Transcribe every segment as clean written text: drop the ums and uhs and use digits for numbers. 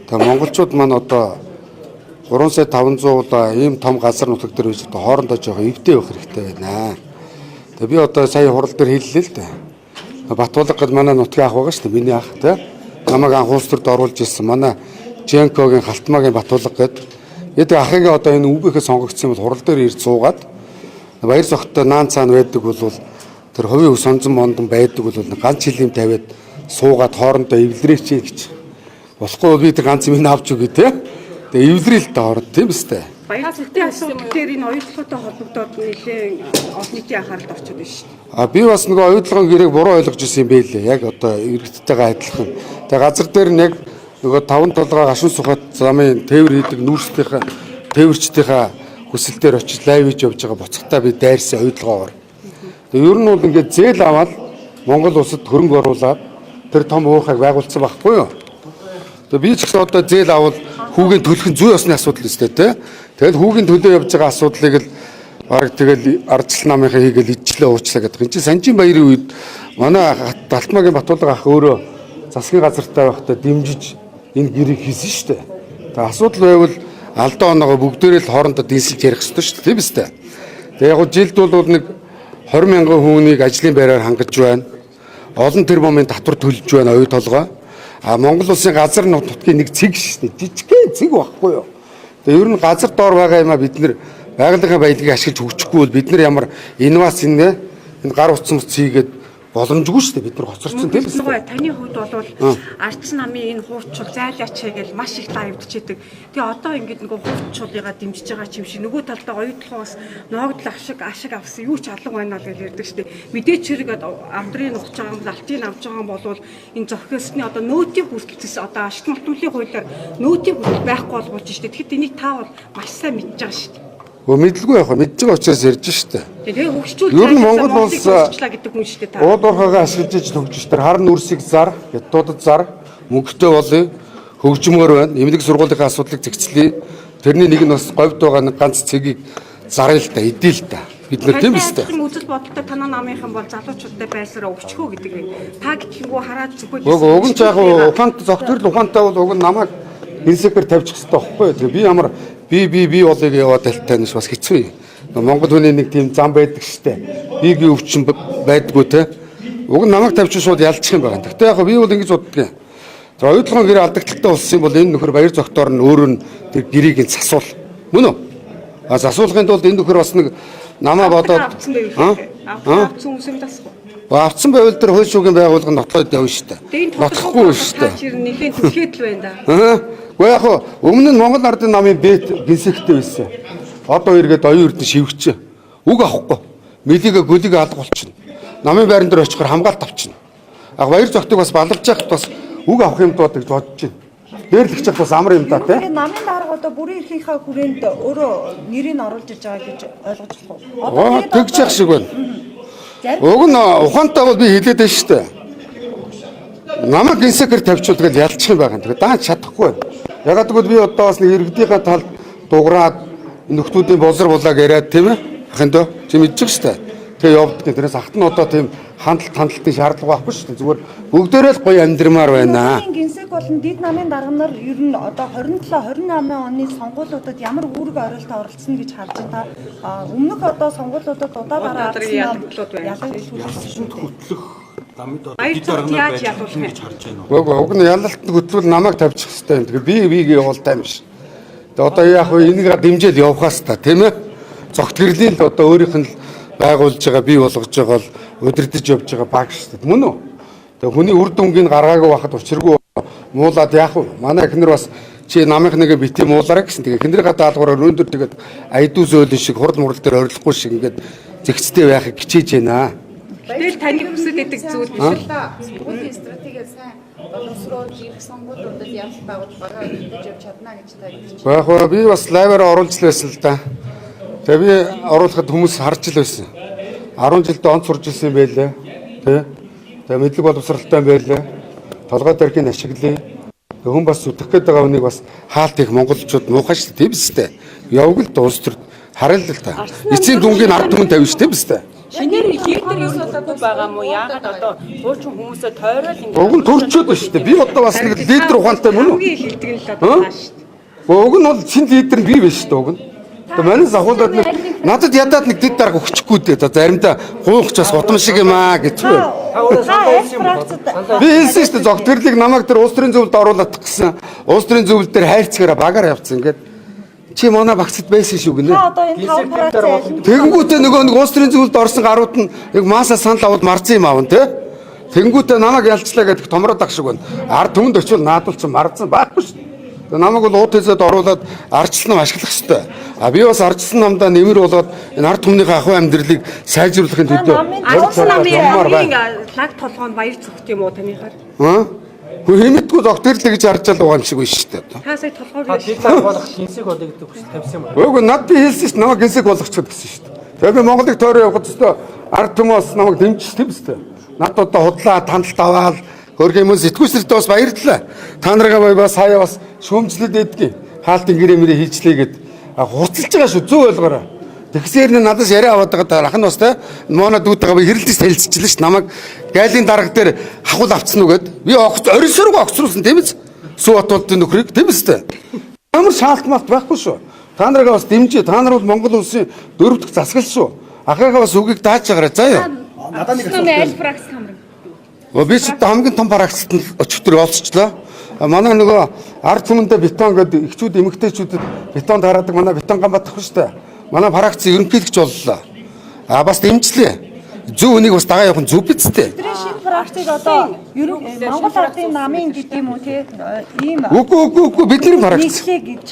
Тэгээ монголчууд маань одоо 3 сая 500 удаа ийм том газар нутаг дээр үеж одоо хоорондоо жоохон эвдээ явах хэрэгтэй байна. Тэгээ би одоо сая хурал дээр хэллээ л дээ. Батболго гэд манай нутгийн ах байгаа шүү дээ. Миний ах тий. Намайг анх улс төрд оруулж ирсэн. Манай Женкогийн Халтмаагийн Батболго гэд. Эд ахыгаа одоо энэ өвгөхөд сонгогдсон бол хурал дээр ирж суугаад баяр зогттой наан цаана байдаг бол тэр хувийн өв сонзон мондон байдаг бол ганц жилийн тавиад суугаад хоорондоо эвлэрээч гэж. Болохгүй би тэр ганц юм авч өгье тий. Тэгээ эвлэрэл та хооронд тийм үстэй. Баяр зохиолын асуудал дээр энэ оюутлоготой холбогдоод нэлээд олон нийтийн анхааралд орчод байна шүү дээ. Би бас нөгөө оюутлогын гэрээг буруу ойлгож ирсэн юм байлээ. Яг одоо иргэдтэйгээ адилхан. Тэгээ газар дээр нэг нөгөө 5 толгой гашуун сухад замын тээвэр хийдэг нүүрстийнхаа тээвэрчдийнхаа хүсэл дээр очиж лайв хийж явж байгаа буцагтаа би дайрсан оюутлогоогоор. Тэгээ ер нь бол ингээд зээл аваад Монгол улсад хөрөнгө оруулаад тэр том уурхайг байгуулсан байхгүй юу? Тэгээ би ч гэсэн одоо зээл авал хүүгийн төлөх нь зүй ёсны асуудал өстэй тий. Тэгэл хүүгийн төлөө явж байгаа асуудлыг л баг тэгэл ардчил намынхаа хийгээл ижлээ уучлаа гэдэг. Энд чинь Санжин баярын үед манай Талтмаагийн Батболго ах өөрөө засгийн газартай байхдаа дэмжиж энэ гэрийг хийсэн шүү дээ. Тэгээ асуудал байвал алдаа оноогоо бүгдээрээ л хоорондоо дэнсэлж ярих хэрэгтэй шүү дээ. Тийм үстэй. Тэгээ яг жилд бол нэг 20 мянган хүнийг ажлын байраар хангаж байна. Олон тэрбумын татвар төлж байна оюу толгой. Монгол улсын газар нутгийн нэг цэг шүү дээ. Жижигхэн цэг байхгүй юу? Тэгээ ер нь газар доор байгаа юм а бид нэр байгалийн баялагийг ашиглаж хөгжихгүй бол бид нар ямар инновац энэ гар утсан утас хийгээд боломжгүй шүү дээ бид нар хоцорсон тийм үү? Таны хувьд бол ардч намын энэ хуучул зайлаач гэж маш их давдчихэдэг. Тэгээ одоо ингээд нөгөө хуучулыгаа дэмжиж байгаа ч юм шиг нөгөө талдаа оюутлогоос ноогдол ашиг авсан юу ч алга байна л гэж ярьдаг шүү дээ. Мэдээч хэрэгэд амдрын нухаж байгаа юм алтын авч байгаа юм бол энэ зохиосны одоо нөөтийн хүртэлцээс одоо ашиг малтуулын хуулиар нөөтийн хүртэл байхгүй болгож шүү дээ. Тэгэхэд энийг та бол маш сайн мэдж байгаа шүү дээ. Мэдлгүй яах вэ? Мэдж байгаа учраас ярьж штэ. Тэгээ хөгжчүүл ер нь Монгол улс гэдэг хүн штэ та. Ууд уурхайгаа ашиглаж хөгжиж тэр хар нүрсийг зар, ятуудад зар, мөнгөтэй болъё, хөгжмөр байна. Эмнэлэг сургуулийн асуудлыг зэгцлэе. Тэрний нэг нь бас говьд байгаа нэг ганц цэгийг заръя л та, эдээ л та. Бид нар тийм үстэй. Үзэл бодолтой танаа намынхан бол залуучуудтай байсараа өвчхөө гэдэг юм. Та гихгүү хараад зүггүй. Уг нь яг ухаант зогтөрл ухаантай бол уг нь намайг инсекер тавьчих хэрэгтэй байхгүй. Тэгээ би ямар би болыг яваад талтайнш бас хэцүү юм. Монгол хүний нэг тийм зам байдаг штэ. Би өвчин байдгүй те. Уг нь намайг тавьчих шууд ялчих юм байна. Гэхдээ яг би бол ингэж боддог юм. За оюутлогын гэрээ алдагдaltaй болсон бол энэ нөхөр баяр зохтоор нь өөрөө нь тэр гэрийг нь засуул. Мөн үү? Засуулахын тулд энэ нөхөр бас нэг намаа бодоод авцсан хүмүүс юм дасгүй. Авцсан байвал тэр хууль шүүгийн байгууллага нотлоод явна штэ. Нотлохгүй штэ. Нэлээд түлхээд л байна да. Гэхдээ яг өмнө нь Монгол ардын намын бэт гинсэгтэй байсан. Одоо эргээд оюун эрдэнэ шивгчээ. Үг авахгүй. Мэлигээ гөлигээ алга болчихно. Намын байран дээр очихоор хамгаалт авчихна. Яг баяр зохтыг бас баларж яхад бас үг авах юм доо гэж бодож байна. Дээрлэгч бас амар юм да тий. Намын дарга одоо бүрийн эрхийнхаа хүрээнд өөрөө нэрийг оруулж иж байгаа гэж ойлгож болох уу? Тэгж яах шиг байна. Уг нь ухаантай бол би хэлээд байна шүү дээ. Намайг инсекер тавьчихвал тэгэл ялчих юм байгаа. Тэгээ дааж чадахгүй байна. Ягаад гэвэл би одоо бас нэг иргэдийнхаа талд дуграад нөхдүүдийн болзар булааг яриад тийм ээ. Ахын дөө чи мэдчих шүү дээ. Тэгээ явдаг. Тэрээс ахт нь одоо тийм хандлтын шаардлага байхгүй шүү дээ. Зүгээр бүгдээрээ л гоё амьдрмаар байна. Гинсек болон дид намын дарга нар ер нь одоо 27-28 оны сонгуулиудад ямар үүрэг оролт оролцсон гэж харж байна. Өмнөх одоо сонгуулиудад удаа дараа ялгдлууд байна. Хөтлөх Баяр зохиол яаж ялуулах гэж харж байна. Уг нь ялалтанд хөтлөл намайг тавьчих хэрэгтэй юм. Тэгээ би явуултай юм биш. Тэгээ одоо яг энийг дэмжээл явахаас та тийм ээ. Зогт гэрлийн л одоо өөрийнх нь байгуулж байгаа бий болгож байгаа л өдөрдөж явж байгаа баг шүү дээ. Мөн үү? Тэгээ хүний үр дүнгийн гаргаагүй байхад учиргүй муулаад яах вэ? Манай эхнэр бас чи намынх нэгэ бити муулаарай гэсэн. Тэгээ эхнэрийнхээ даалгавраар өндөр тэгээд айдуу зөөлөн шиг хурд мурал дээр орилохгүй шиг ингээд зэгцтэй байхыг хичээж байна. Тэгэл таны хүсэл гэдэг зүйл биш л та. Сургуулийн стратеги сайн боловсруулж ирэх сонгуулиудад ялалт байгуулж байгаа гэж явж чадна гэж та хэлж байна. Яг би бас лайваар оруулж лээсэн л да. Тэгээ би оруулахад хүмүүс харж л байсан. 10 жилдээ онц сурж ирсэн байлээ. Тэ. Тэгээ мэдлэг боловсралтай байлээ. Толгой дэрхийн ашиглая. Хүн бас зүтгэх гээд байгаа хүнийг бас хаалт их монголчууд муухай шүү дээ. Тийм үстэй. Явг л дуус төр харил л та. Эцсийн дүнгийн ард түмэн тавьж тийм үстэй. Шинээр лидер юу болоогүй байгаа мó яагаад одоо хуучин хүмүүсээ тойрол ингэ. Уг нь төрчөөд байна шүү дээ. Би одоо бас нэг лидер ухаантай мөн үү? Хамгийн хилдэг нь л одоо тааш шүү дээ. Уг нь бол шинэ лидер нь би биш шүү дээ уг нь. Тэгээ манайс ахуулаад надад ядаад нэг дэд дарга өгчихгүй дээ. За заримдаа гуйх ч бас гудам шиг юм аа гэж үү. Би хэлсэн шүү дээ зогт төрлийг намайг тэр улс төрийн зөвлөлд оруулах гэсэн. Улс төрийн зөвлөл дээр хайрцагаараа багаар явцсан ингээд. Чи манай багцд байсан шүү гинэ. Одоо энэ 5 фракцийн Тэгэнгүүтээ нөгөө нэг улс төрийн зөвлөлд орсон гарууд нь яг маасаа санал аваад марцсан юм аав нь тий. Тэгэнгүүтээ намайг ялцлаа гэдэг томроод ах шиг байна. Ард түмэнд очивол наадвал чи марцсан байхгүй шүү. Намайг бол ууд хэлээд оруулаад ардчилсан нам ашиглах хэрэгтэй. А би бас ардчилсан намдаа нэмэр болоод энэ ард түмнийхээ ахуй амьдралыг сайжруулахын төлөө Ардсан намын хамгийн лаг толгойн баяр цогт юм уу танихаар? Хэмэдгүй докторлог гэж харж байгаа юм шиг байна шүү дээ. Та сая толгойр Лидер болох гинсэг болъё гэдэг хүсэл тавьсан юм. Үгүй над би хэлсэн шүү дээ. Намайг гинсэг болгочиход гэсэн шүү дээ. Тэгээ би Монголыг тойроо явахад өстой ард түмээс намайг дэмжиж тийм үстэй. Над одоо худлаа тандалт аваад хөрх юм сэтгүүлсэртээ бас баярлалаа. Та нарыгаа бас хаяа бас шүүмжлээд байдгийг хаалтын гэрээ мэрээ хийчлээ гэд хурцлж байгаа шүү. Зөв ойлгоорой. Тэгсээр надаас яриа аваад байгаа ах нь бас те моно дүүтэйгээ би хэрэлдэж танилцчихлаа шүү. Намайг гайлын дарга дээр хахуул авцсан уу гэд би орин сөрөг огцруулсан тийм биз? Сүү отолтын нөхрийг тийм биз те? Ямар шаалтмалт байхгүй шүү. Та нарыгаа бас дэмжиж та нар бол Монгол улсын дөрөв дэх засгал шүү. Ахыгаа бас үгийг дааж байгаарай заяа. Надад нэг аль фракц хамраг. Би ч хамгийн том парагцт нь өчтөр олцчлаа. Манай нөгөө ард түмэндээ бетон гэдэг ихчүүд эмэгтэйчүүдэд бетон тараадаг манай бетон гамбат тах шүү дээ. Манай парагц ерөнхийлөгч боллоо. Бас дэмжлээ. Зөв үнийг бас дагаа явах нь зөв биз дээ. тэр шинэ фракцыг одоо ерөн Монгол Ардын намын гэдэг юм уу те ийм Үгүй бидний парагц. нийслээ гэж.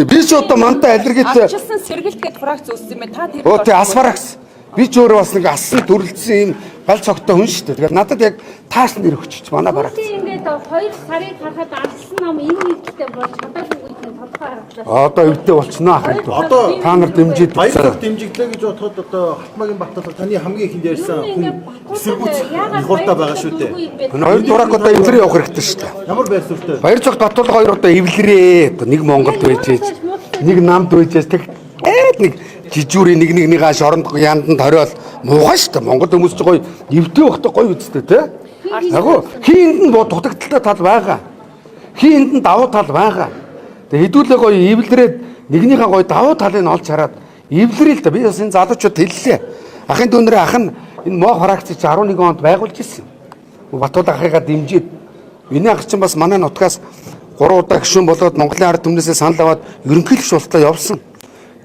Би ч одоо мантай аллергитэй. Ардчилсан сэргэлт гэдэг фракц үүссэн юм байна. Та тэр Оо тий ас парагц. Би ч өөрөө бас нэг ассан төрөлдсөн юм гал цогтой хүн шүү дээ. Тэгэхээр надад яг тааш нэр өгчөж манай парагц. Ингээд 2 сарыг харахад ардсан ном энэ нийтдээ болж чадаагүй гэдэг нь тодорхой харагдаж Одоо эвдээ болчихно ах. Одоо та нар дэмжиж Баярлалаа дэмжиглээ гэж бодоход одоо Хатмагийн Баттал таны хамгийн ихэнд ярьсан хүн эсэргүүцэх хурдаа байгаа шүү дээ. Хоёр дурак одоо эвлэрээ явах хэрэгтэй шүү дээ. Ямар байр суурьтай? Баяр цогт Батулга хоёр одоо эвлэрээ. Нэг Монголд байж ээж, нэг намд байж ээж тэг нэг жижүүрийн нэг ааш оронд янданд хориол муухай шүү дээ. Монгол хүмүүс ч гоё эвдээ байхдаа гоё үсттэй те. Агуу хийнд нь дутагдaltaй тал байгаа. Хийнд нь давуу тал байгаа. Тэг хэдүүлээ гоё эвлэрээд нэгнийхээ гоё давуу талыг олж хараад эвлэрээ л да. Би бас энэ залуучууд хэллээ. Ахын дүүнэрээ ах нь энэ моо фракцыг 11 онд байгуулж ирсэн. Батулга ахыгаа дэмжиж миний ах чинь бас манай нутгаас 3 удаа гишүүн болоод Монголын ард түмнээсээ санал аваад ерөнхийлөгч болтлоо явсан.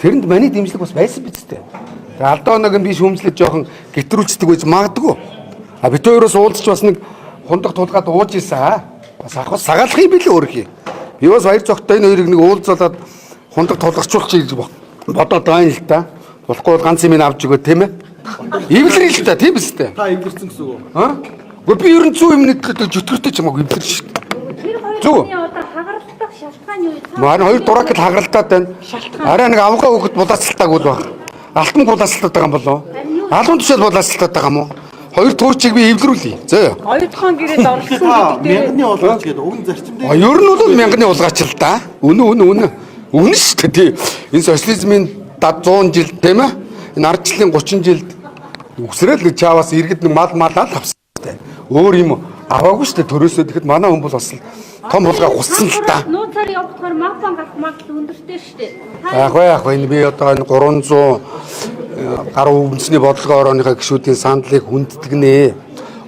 Тэрэнд маний дэмжлэг бас байсан биз дээ. Тэгээ алдаа нэг нь би шүүмжлэж жоохон гэтрүүлцдэг байж магадгүй. А бид хоёроос уулзч бас нэг хундаг тулгаад ууж ийсэн. Бас ах бас сагаалах юм билээ өөрхий. Би бас баяр цогтой энэ хоёрыг нэг уулзуулаад хундаг тулгачуулчих гэж бодоод байна л та. Болохгүй бол ганц юм авч өгөө тийм ээ. Эвлэрээ л та тийм биз дээ. Та эвлэрсэн гэсэн үг. Гэхдээ би ер нь зүү юм нэтлээ жөтгөртэй ч хамаагүй эвлэр шүү дээ. тэр Зүг. хоёрын одоо хагаралдах шалтгаан юу вэ? Манай хоёр дурак л хагаралтай байна. Арай нэг авгаа хөөхд булаацалтааг үл баг. Алтан булаацалтаад байгаа юм болов? Алуун тушаал булаацалтаад байгаа юм уу? Хоёр туучийг би эвлэрүүлье. Зөө. Оюутхан гэрээд орсон Та гэдэг дээр мянганы олгооч гэдэг уг нь зарчимдээ. Ер нь бол мянганы улгаач л да. Үнэ. Үнэ шүү дээ. Энэ социализмын 100 жил тийм ээ. Энэ ардчлалын 30 жилд үсрээл нэг чааваас иргэд нэг мал авсан дээ. Өөр юм аваагүй шүү дээ. Төрөөсөө тэгэхэд манай хүн бол бас том хулгай хуссан л та. Нууцаар явахаар магбан гарах магадлал өндөртэй шүү дээ. Яг энэ би одоо энэ 300 гаруй үндэсний бодлогоо орооныхаа гишүүдийн сандлыг хүндтгэнэ.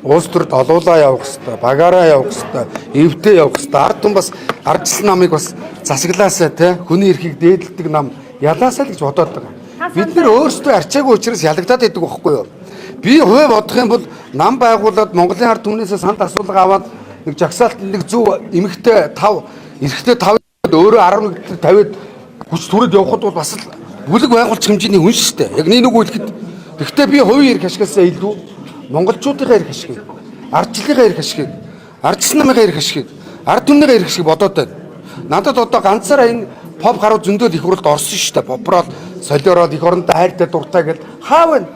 Улс төрд олуулаа явах хэрэгтэй, багаараа явах хэрэгтэй, эвдээ явах хэрэгтэй. Ард түмэн бас ардчлал намыг бас засаглаасаа те хүний эрхийг дээдэлдэг нам ялаасаа л гэж бодоод байгаа. Бид нэр өөрсдөө арчаагүй учраас ялагдаад байдаг байхгүй юу? Би хувь бодох юм бол нам байгуулад Монголын ард түмнээсээ санд асуулга аваад нэг жагсаалт нэг зөв эмэгтэй 5 эрэгтэй 5 өөрөө 11 50-д хүч түрээд явхад бол бас л бүлэг байгуулчих хэмжээний хүн шүү дээ. Яг нэг үгэлэхэд. Гэхдээ би хувийн эрх ашигласаа илүү монголчуудынхаа эрх ашиг, ардчлалынхаа эрх ашиг, ардчилсан намынхаа эрх ашиг, ард түмнийхээ эрх ашиг бодоод байна. Надад одоо ганцаараа энэ pop гарууд зөндөл их хурлд орсон шүү дээ. Попроол солиороод их орондоо хайртай дуртай гэл хаа вэ?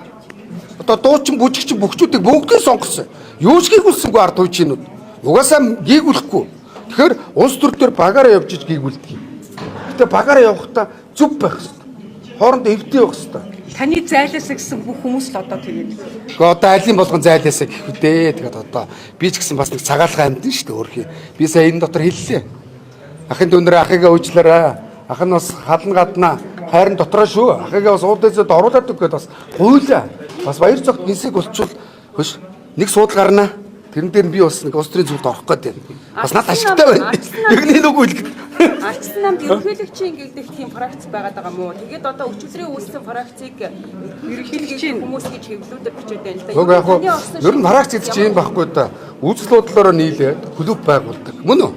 Одоо дуучин бүжигчин бүгчүүдийг бүгдийг сонгосон. Юу ч гүйгүүлсэнгүй ард туучинууд. Угаасаа гүйгүүлэхгүй. Тэгэхээр улс төр дээр багаараа явж гүйгүүлдэг юм. Гэтэ багаараа явахдаа зүв байх хэрэгтэй. Хоорондоо эвдээ байх хэрэгтэй. Таны зайлаасаа гэсэн бүх хүмүүс л одоо тэгээд. Гэхдээ одоо алийн болгон зайлаасаа гэх үдээ. Тэгээд одоо би ч гэсэн бас нэг цагаалхаа амьдэн шүү дээ өөрхий. Би сая энэ дотор хэллээ. Ахын дүнээр ахыгаа уучлаарай. Ах нь бас халан гаднаа хайрын дотроо шүү. Ахыгаа бас уулзаад оруулаад өгөхөд бас гуйлаа. Бас баяр цогт нисэг болчвол хөш нэг суудал гарнаа. Тэрэн дээр би бас нэг улс төрийн зүйлд орох гээд байна. Бас надад ашигтай байна. Яг нэг үг үлгэн. Ардсан намд ерөнхийлөгчийн гэгдэх тийм фракц байгаад байгаа мó. Тэгээд одоо өчигдрийн үүссэн фракцыг ерөнхийлөгчийн хүмүүс гэж хэвлүүдээр бичээд байна л да. Яг хөө ер нь фракц гэж юм байхгүй да. Үзэл бодлороо нийлээд клуб байгуулдаг. Мөн үү?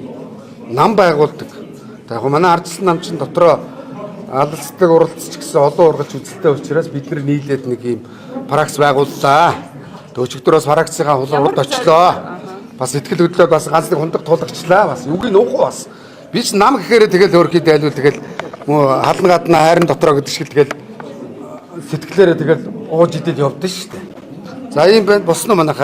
Нам байгуулдаг. За яг манай ардсан нам чинь дотроо алалцдаг уралцч гэсэн олон ургалж үзэлтэй учраас бид нар нийлээд нэг юм фракц байгууллаа. Өчигдөр бас фракцынхаа хулгууд очлоо. Бас сэтгэл хөдлөлд бас ганц нэг хундаг тулгчлаа. Бас юуг нь уухгүй бас. Би ч нам гэхээр тэгэл өөрхий дайлвал тэгэл муу халан гаднаа хайрын дотроо гэдэг шиг тэгэл сэтгэлээрээ тэгэл ууж идэл явдсан шүү дээ. За ийм байна босно манайхаа.